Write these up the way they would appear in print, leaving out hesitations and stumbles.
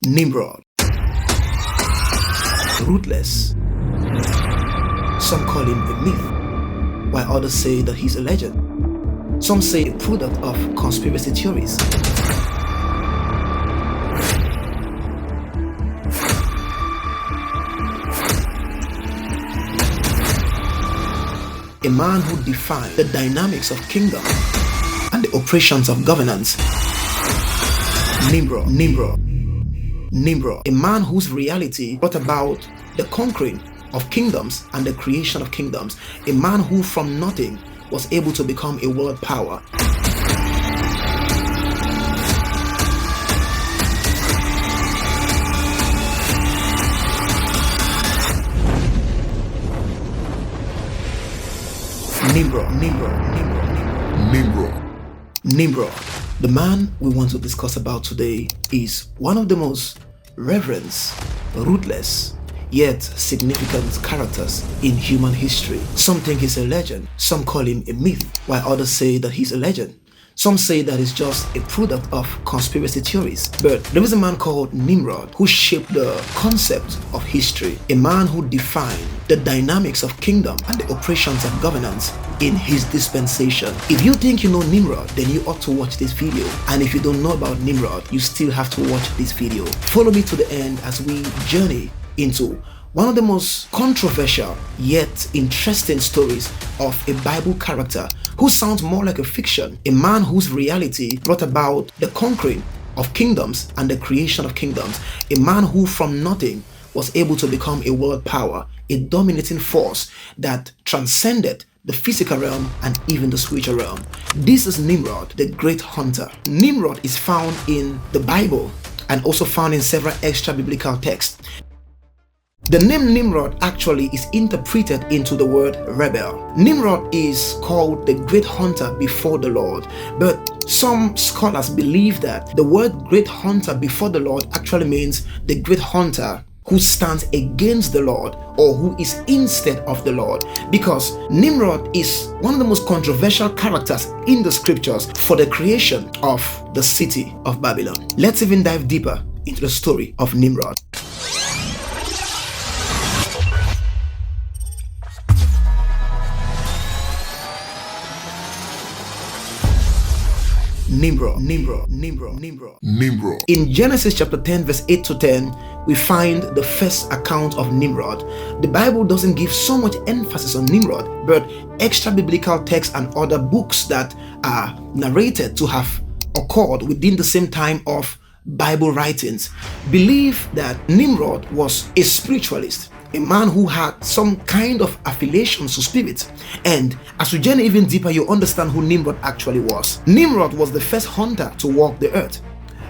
NIMROD. Ruthless. Some call him a myth, while others say that he's a legend. Some say a product of conspiracy theories. A man who defined the dynamics of kingdom and the operations of governance. NIMROD. A man whose reality brought about the conquering of kingdoms and the creation of kingdoms. A man who from nothing was able to become a world power. NIMROD. The man we want to discuss about today is one of the most reverent, ruthless, yet significant characters in human history. Some think he's a legend, some call him a myth, while others say that he's a legend. Some say that it's just a product of conspiracy theories. But there is a man called NIMROD who shaped the concept of history. A man who defined the dynamics of kingdom and the operations of governance in his dispensation. If you think you know NIMROD, then you ought to watch this video. And if you don't know about NIMROD, you still have to watch this video. Follow me to the end as we journey into one of the most controversial yet interesting stories of a Bible character who sounds more like a fiction, a man whose reality brought about the conquering of kingdoms and the creation of kingdoms, a man who from nothing was able to become a world power, a dominating force that transcended the physical realm and even the spiritual realm. This is NIMROD, the great hunter. NIMROD is found in the Bible and also found in several extra biblical texts. The name Nimrod actually is interpreted into the word rebel. Nimrod is called the great hunter before the Lord, but some scholars believe that the word great hunter before the Lord actually means the great hunter who stands against the Lord or who is instead of the Lord, because Nimrod is one of the most controversial characters in the scriptures for the creation of the city of Babylon. Let's even dive deeper into the story of Nimrod. NIMROD. In Genesis chapter 10 verse 8 to 10, we find the first account of Nimrod. The Bible doesn't give so much emphasis on Nimrod, but extra biblical texts and other books that are narrated to have occurred within the same time of Bible writings believe that Nimrod was a spiritualist, a man who had some kind of affiliation to spirit. And as we journey even deeper, you understand who Nimrod actually was. Nimrod was the first hunter to walk the earth.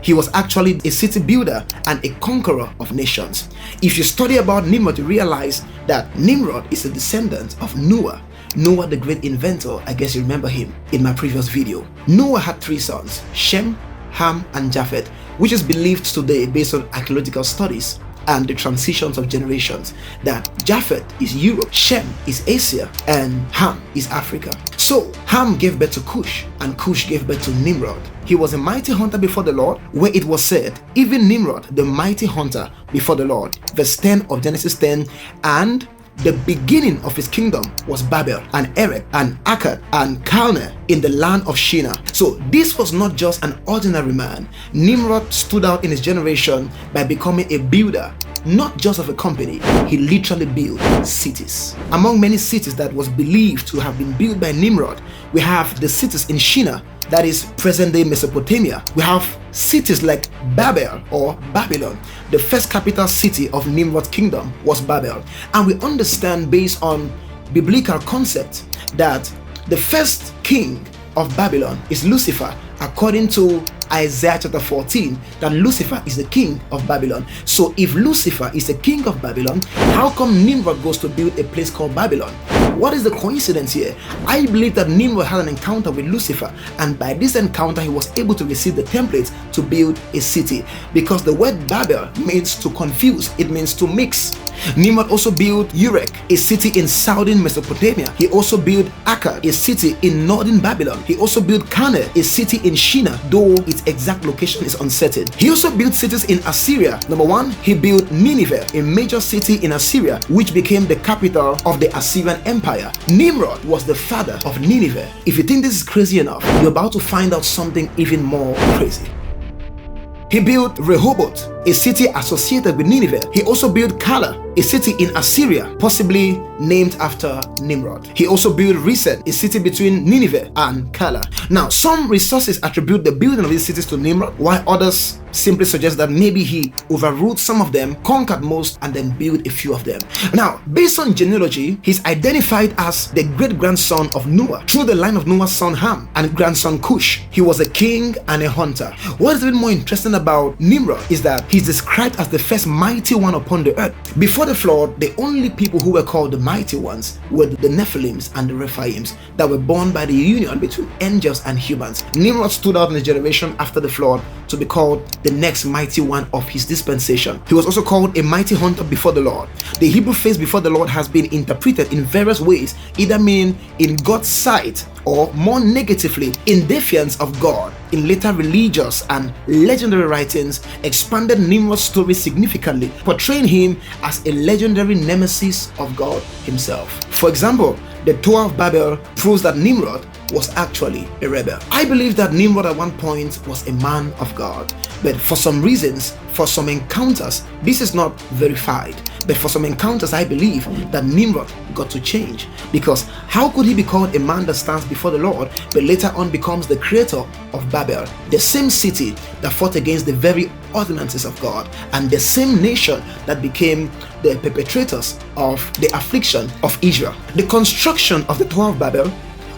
He was actually a city builder and a conqueror of nations. If you study about Nimrod, you realize that Nimrod is a descendant of Noah. Noah, the great inventor. I guess you remember him in my previous video. Noah had 3 sons, Shem, Ham, and Japheth, which is believed today based on archaeological studies and the transitions of generations that Japheth is Europe, Shem is Asia, and Ham is Africa. So Ham gave birth to Cush, and Cush gave birth to Nimrod. He was a mighty hunter before the Lord, where it was said, even Nimrod, the mighty hunter before the Lord. Verse 10 of Genesis 10, and the beginning of his kingdom was Babel and Erech and Akkad and Calneh in the land of Shinar. So this was not just an ordinary man. Nimrod stood out in his generation by becoming a builder, not just of a company. He literally built cities. Among many cities that was believed to have been built by Nimrod, we have the cities in Shinar, that is present-day Mesopotamia. We have cities like Babel or Babylon. The first capital city of Nimrod's kingdom was Babel. And we understand based on biblical concept that the first king of Babylon is Lucifer, according to Isaiah chapter 14, that Lucifer is the king of Babylon. So if Lucifer is the king of Babylon, how come Nimrod goes to build a place called Babylon? What is the coincidence here? I believe that Nimrod had an encounter with Lucifer, and by this encounter he was able to receive the template to build a city, because the word Babel means to confuse, it means to mix. Nimrod also built Uruk, a city in southern Mesopotamia. He also built Akkad, a city in northern Babylon. He also built Karna, a city in Shinar, though its exact location is uncertain. He also built cities in Assyria. Number 1, he built Nineveh, a major city in Assyria, which became the capital of the Assyrian Empire. Nimrod was the father of Nineveh. If you think this is crazy enough, you're about to find out something even more crazy. He built Rehoboth, a city associated with Nineveh. He also built Calah, a city in Assyria, possibly named after Nimrod. He also built Resen, a city between Nineveh and Calah. Now, some resources attribute the building of these cities to Nimrod, while others simply suggest that maybe he overruled some of them, conquered most, and then built a few of them. Now, based on genealogy, he's identified as the great-grandson of Noah through the line of Noah's son Ham and grandson Cush. He was a king and a hunter. What is even more interesting about Nimrod is that he's described as the first mighty one upon the earth. Before the flood, the only people who were called the mighty ones were the Nephilims and the Rephaims that were born by the union between angels and humans. Nimrod stood out in the generation after the flood to be called the next mighty one of his dispensation. He was also called a mighty hunter before the Lord. The Hebrew phrase before the Lord has been interpreted in various ways, either meaning in God's sight or more negatively in defiance of God. In later religious and legendary writings, expanded Nimrod's story significantly, portraying him as a legendary nemesis of God himself. For example, the Tower of Babel proves that Nimrod was actually a rebel. I believe that Nimrod at one point was a man of God, but for some reasons, for some encounters, this is not verified. But for some encounters, I believe that Nimrod got to change, because how could he be called a man that stands before the Lord, but later on becomes the creator of Babel, the same city that fought against the very ordinances of God, and the same nation that became the perpetrators of the affliction of Israel? The construction of the Tower of Babel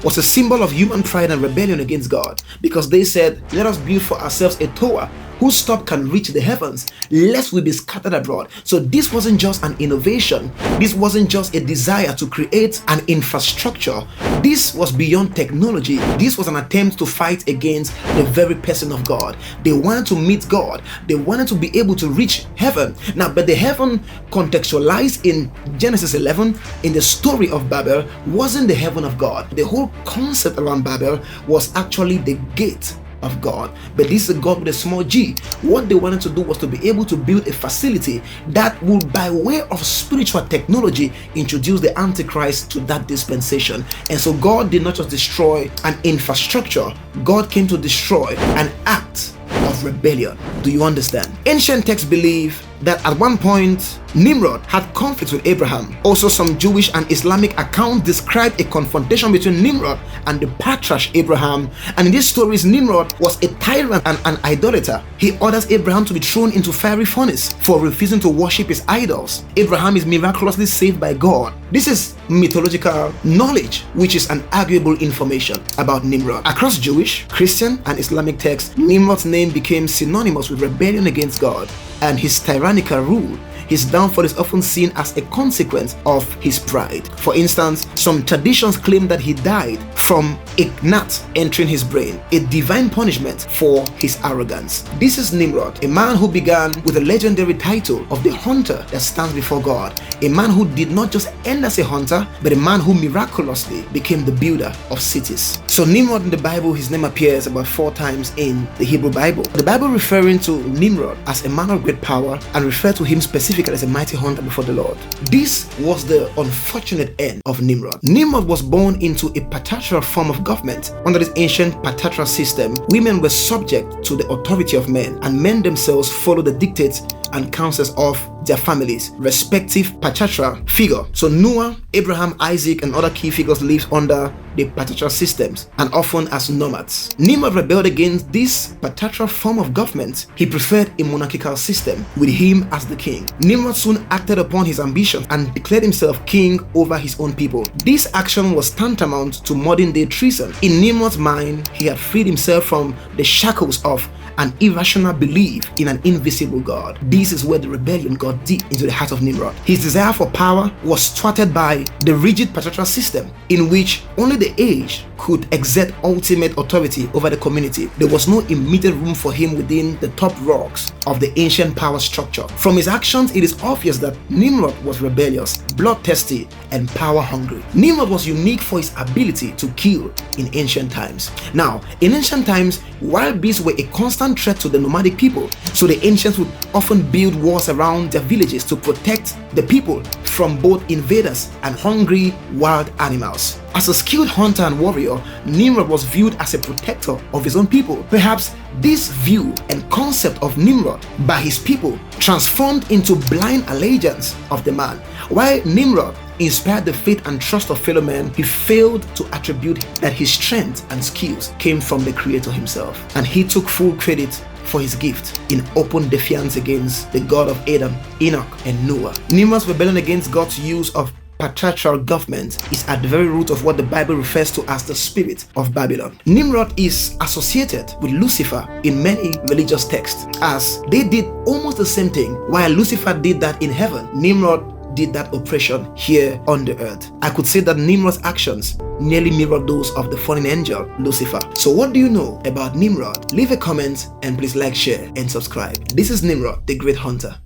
was a symbol of human pride and rebellion against God, because they said, let us build for ourselves a tower whose top can reach the heavens, lest we be scattered abroad. So this wasn't just an innovation. This wasn't just a desire to create an infrastructure. This was beyond technology. This was an attempt to fight against the very person of God. They wanted to meet God. They wanted to be able to reach heaven. Now, but the heaven contextualized in Genesis 11 in the story of Babel wasn't the heaven of God. The whole concept around Babel was actually the gate of God, but this is a God with a small g. What they wanted to do was to be able to build a facility that would, by way of spiritual technology, introduce the Antichrist to that dispensation. And so God did not just destroy an infrastructure, God came to destroy an act of rebellion. Do you understand? Ancient texts believe that at one point Nimrod had conflicts with Abraham. Also, some Jewish and Islamic accounts describe a confrontation between Nimrod and the patriarch Abraham. And in these stories, Nimrod was a tyrant and an idolater. He orders Abraham to be thrown into fiery furnace for refusing to worship his idols. Abraham is miraculously saved by God. This is mythological knowledge, which is an arguable information about Nimrod. Across Jewish, Christian, and Islamic texts, Nimrod's name became synonymous with rebellion against God and his tyrannical rule. His downfall is often seen as a consequence of his pride. For instance, some traditions claim that he died from a gnat entering his brain, a divine punishment for his arrogance. This is Nimrod, a man who began with a legendary title of the hunter that stands before God, a man who did not just end as a hunter, but a man who miraculously became the builder of cities. So Nimrod in the Bible, his name appears about 4 times in the Hebrew Bible. The Bible referring to Nimrod as a man of great power and refer to him specifically as a mighty hunter before the Lord. This was the unfortunate end of Nimrod. Nimrod was born into a patriarchal form of government. Under this ancient patriarchal system, women were subject to the authority of men, and men themselves followed the dictates and counsels of their families, respective patriarchal figure. So Noah, Abraham, Isaac, and other key figures lived under the patriarchal systems and often as nomads. Nimrod rebelled against this patriarchal form of government. He preferred a monarchical system with him as the king. Nimrod soon acted upon his ambitions and declared himself king over his own people. This action was tantamount to modern day treason. In Nimrod's mind, he had freed himself from the shackles of an irrational belief in an invisible God. This is where the rebellion got deep into the heart of Nimrod. His desire for power was thwarted by the rigid patriarchal system, in which only the aged could exert ultimate authority over the community. There was no immediate room for him within the top rungs of the ancient power structure. From his actions, it is obvious that Nimrod was rebellious, bloodthirsty, and power-hungry. Nimrod was unique for his ability to kill in ancient times. Now, in ancient times, wild beasts were a constant threat to the nomadic people, so the ancients would often build walls around their villages to protect the people from both invaders and hungry wild animals. As a skilled hunter and warrior, Nimrod was viewed as a protector of his own people. Perhaps this view and concept of Nimrod by his people transformed into blind allegiance of the man. While Nimrod inspired the faith and trust of fellow men, he failed to attribute that his strength and skills came from the Creator himself, and he took full credit for his gift in open defiance against the God of Adam, Enoch, and Noah. Nimrod's rebellion against God's use of patriarchal government is at the very root of what the Bible refers to as the spirit of Babylon. Nimrod is associated with Lucifer in many religious texts, as they did almost the same thing. While Lucifer did that in heaven, Nimrod did that oppression here on the earth. I could say that Nimrod's actions nearly mirror those of the fallen angel Lucifer. So what do you know about Nimrod? Leave a comment and please like, share, and subscribe. This is Nimrod, the Great Hunter.